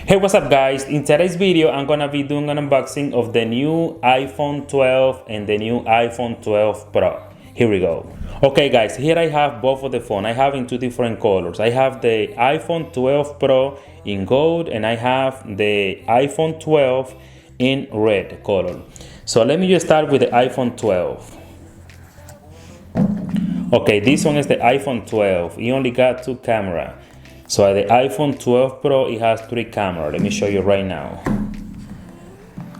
Hey, what's up guys? In today's video I'm gonna be doing an unboxing of the new iPhone 12 and the new iPhone 12 Pro. Here we go. Okay guys, here I have both of the phone. I have in two different colors. I have the iPhone 12 Pro in gold and I have the iPhone 12 in red color. So let me just start with the iPhone 12. Okay, this one is the iPhone 12. It only got two cameras. So the iPhone 12 Pro, it has three cameras. Let me show you right now.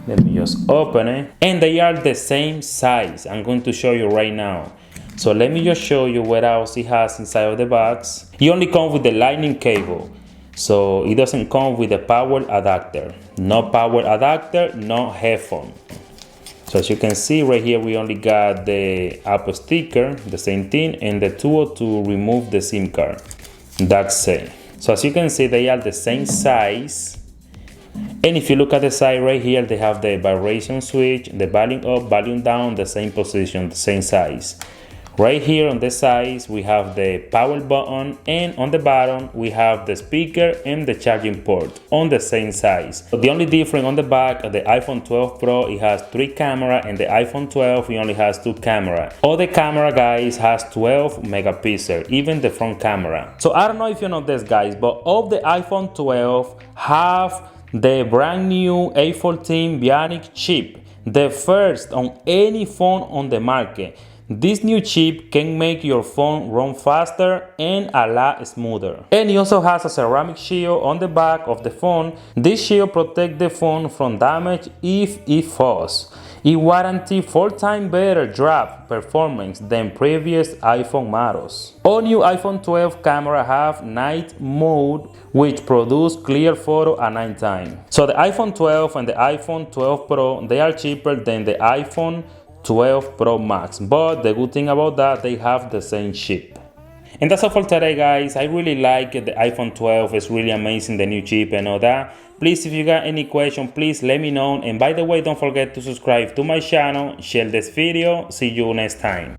Let me just open it. And they are the same size. I'm going to show you right now. So let me just show you what else it has inside of the box. It only comes with the lightning cable. So it doesn't come with a power adapter. No power adapter, no headphone. So as you can see right here, we only got the Apple sticker, the same thing, and the tool to remove the SIM card. That's it. So as you can see, they are the same size. And if you look at the side right here, they have the vibration switch, the volume up, volume down, the same position, the same size. Right here on the sides, we have the power button, and on the bottom, we have the speaker and the charging port on the same size. So the only difference on the back of the iPhone 12 Pro, it has three cameras, and the iPhone 12, it only has two cameras. All the camera, guys, has 12 megapixels, even the front camera. So I don't know if you know this, guys, but all the iPhone 12 have the brand new A14 Bionic chip, the first on any phone on the market. This new chip can make your phone run faster and a lot smoother. And it also has a ceramic shield on the back of the phone. This shield protects the phone from damage if it falls. It warranties 4 times better draft performance than previous iPhone models. All new iPhone 12 cameras have night mode, which produce clear photo at night time. So the iPhone 12 and the iPhone 12 Pro, they are cheaper than the iPhone 12 Pro Max, but the good thing about that, they have the same chip. And that's all for today, guys. I really like it. The iPhone 12 is really amazing, the new chip and all that. Please, if you got any question, please let me know. And by the way, don't forget to subscribe to my channel, share this video. See you next time.